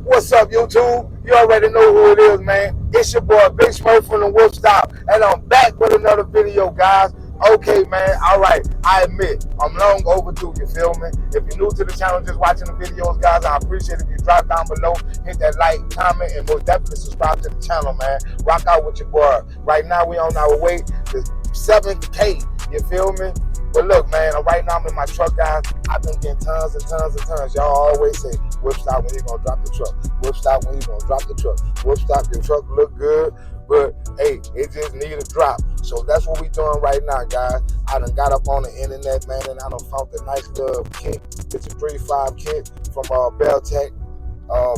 What's up, YouTube? You already know who it is, man. It's your boy, Big Smurf from the Wolf Stop, and I'm back with another video, guys. Okay, man, all right, I admit, I'm long overdue, you feel me? If you're new to the channel, just watching the videos, guys, I appreciate if you drop down below, hit that like, comment, and most definitely subscribe to the channel, man. Rock out with your boy. Right now, we on our way to 7K, you feel me? But look, man, right now I'm in my truck, guys. I've been getting tons and tons and tons. Y'all always say, whip stop when you gonna drop the truck. Whip stop when you gonna drop the truck. Whip stop, your truck look good, but hey, it just need a drop. So that's what we doing right now, guys. I done got up on the internet, man, and I done found a nice little kit. It's a 3.5 kit from Belltech.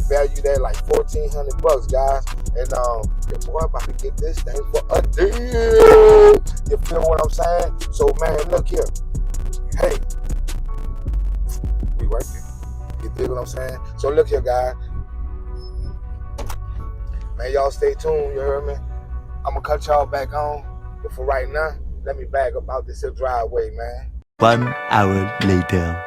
Valued at like $1,400, guys. And your boy about to get this thing for a deal. You feel what I'm saying? So man, look here. Hey, we working. You dig what I'm saying? So look here, guys. Man, y'all stay tuned, you heard me? I'm gonna cut y'all back on. But for right now, let me bag up out this driveway, man. 1 hour later.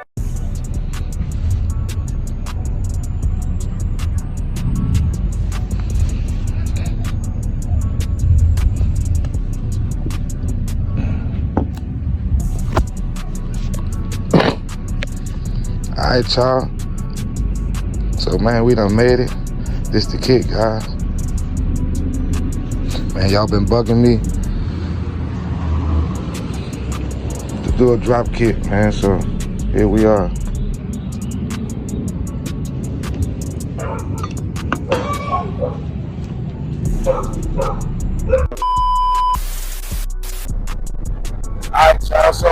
Alright, y'all. So man, we done made it. This the kit, guys. Man, y'all been bugging me to do a drop kit, man. So here we are. Alright, y'all. So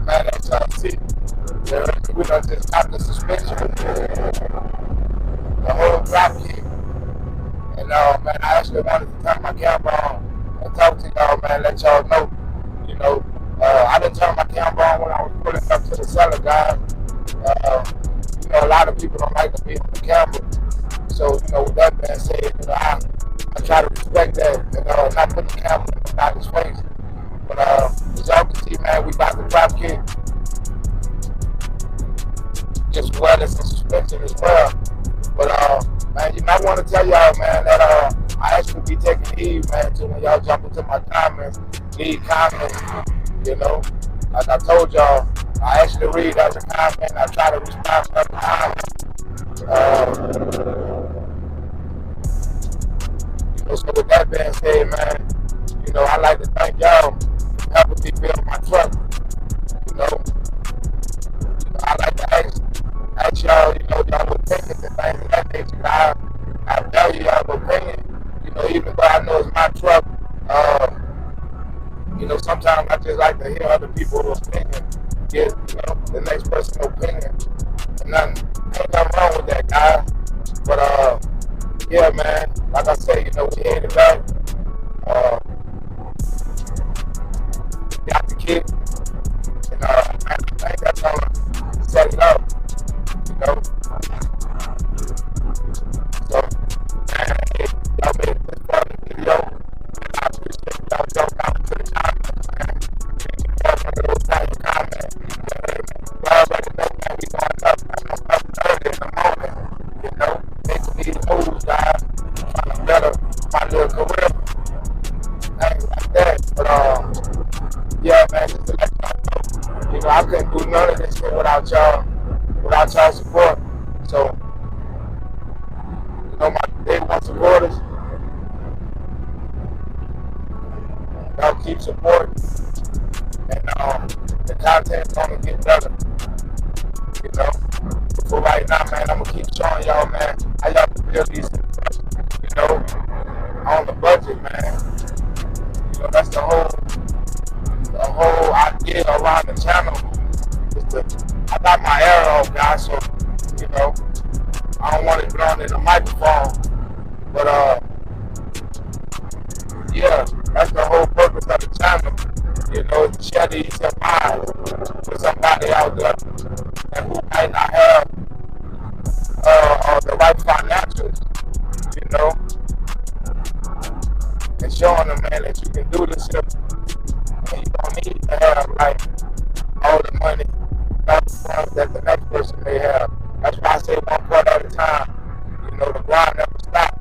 man, that's how I see. We done just got the suspension, the whole drop kit. And man, I actually wanted to turn my camera on and talk to y'all, man, let y'all know, you know, I didn't turn my camera on when I was pulling up to the seller, guys. You know, a lot of people don't like to be on the camera. So, you know, with that being said, you know, I try to respect that and not put the camera in nobody's face. But as y'all can see, man, we got the drop kit as well as the suspension as well. But man, you might want to tell y'all, man, that I actually be taking heed, man, to when y'all jump into my comments, leave comments, you know. Like I told y'all, I actually read every comment. I try to respond to every comment. You know, so with that being said, man, you know, I like to thank y'all for helping me build my truck. You know, I like to ask y'all, you know, y'all opinions and things of that nature. I value y'all opinion, you know, even though I know it's my truck. You know, sometimes I just like to hear other people's opinion, get, you know, the next person's opinion. And ain't nothing wrong with that, guys. But yeah, man, like I said, you know, we headed back. Got the kid. And I think that's gonna set it up. You know, so man, y'all made this part of the video, and I appreciate y'all jumping out to the comments, man. Y'all one of those type of comments. Y'all already know, man, we going up, man. I'm up early in the morning, you know, making these moves, guys, trying to better my little career, things like that. But yeah, man, just to let y'all know, you know, I couldn't do none of this shit without y'all support. So, you know, my day one supporters, y'all keep supporting, and the content's gonna get better, you know. But for right now, man, I'm gonna keep showing y'all, man, how y'all can build these, you know, on the budget, man. You know, that's the whole idea around the channel. I got my air off, guys, so, you know, I don't want it blown in the microphone, but yeah, that's the whole purpose of the channel. You know, to share these minds with somebody out there and who might not have the right financials, you know, and showing them, man, that you can do this shit and you don't need to have like all the money that the next person may have. That's why I say one part at a time. You know, the grind never stop,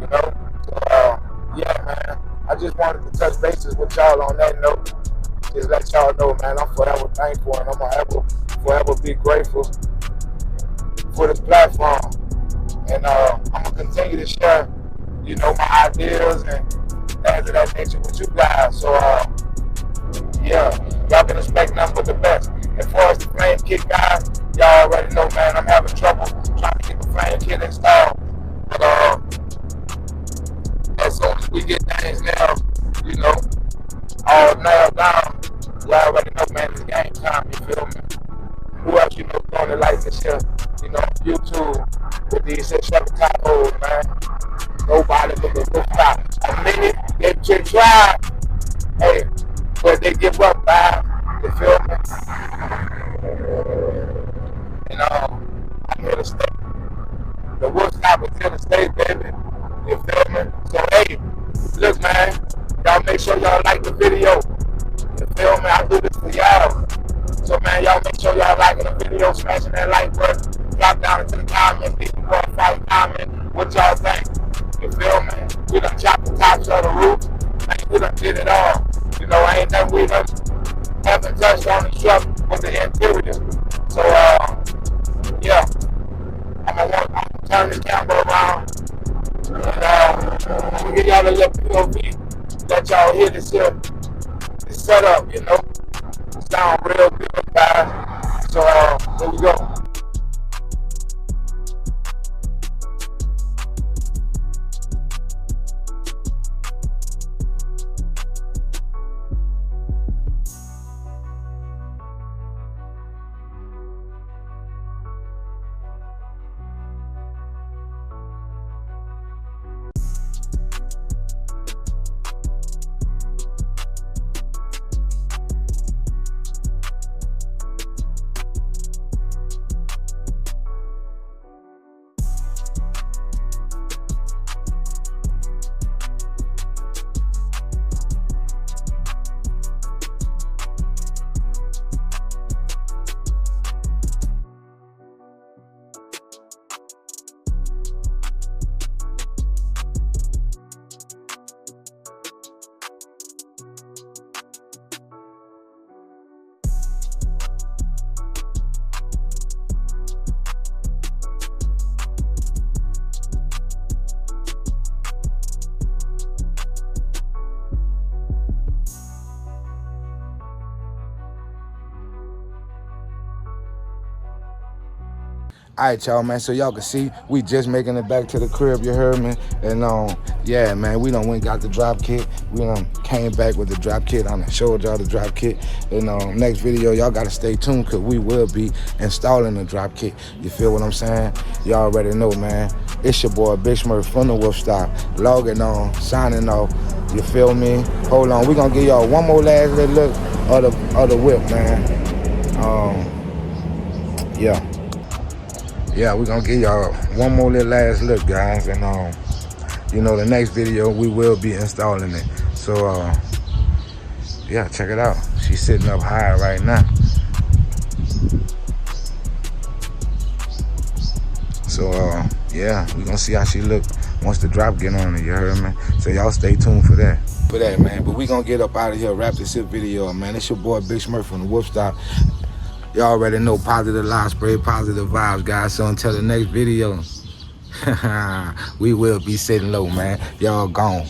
you know. So yeah, man, I just wanted to touch bases with y'all on that note. Just let y'all know, man, I'm forever thankful and I'm gonna forever be grateful for this platform. And I'm gonna continue to share, you know, my ideas and things of that nature with you guys. So yeah, y'all can expect nothing but the best. As far as the flame kit guys, y'all already know, man, I'm having trouble trying to get the flame kit installed. But as soon as we get things now, you know, all nailed down, y'all already know, man, it's game time, you feel me? Who else you know doing it like this here, you know, YouTube with these Chevy Tahoes, man? Nobody but the rooftop. A minute they try, hey, but they give up by, you feel me? And I'm here to stay. The Woodstock is here to stay, baby. You feel me? So hey, look, man, y'all make sure y'all like the video. You feel me? I do this for y'all. So man, y'all make sure y'all liking the video, smashing that like button, drop down into the comments, leave a qualified comment, what y'all think. You feel me? We done chopped the tops of the roof, man, we done did it all. You know, ain't nothing we done haven't touched on the truck with the interior. So yeah, I'm gonna turn the camera around and I'm gonna give y'all a little POV, let y'all hear this here, this setup, you know. Sound real good, guys. So here we go. All right, y'all, man. So y'all can see we just making it back to the crib. You heard me? And yeah, man, we done went and got the drop kit. We done came back with the drop kit. I done showed y'all the drop kit. And next video, y'all gotta stay tuned because we will be installing the drop kit. You feel what I'm saying? Y'all already know, man. It's your boy Big Smurf from the Wolf Stop. Logging on, signing off. You feel me? Hold on, we gonna give y'all one more last little look of the whip, man. Yeah. Yeah, we're gonna give y'all one more little last look, guys, and you know, the next video we will be installing it. So yeah, check it out. She's sitting up high right now. So yeah, we're gonna see how she look once the drop get on it, you heard me? So y'all stay tuned for that. Man, but we gonna get up out of here, wrap this video up, man. It's your boy Big Smurf from the Wolf Stop. Y'all already know positive live spray, positive vibes, guys. So until the next video, we will be sitting low, man. Y'all gone.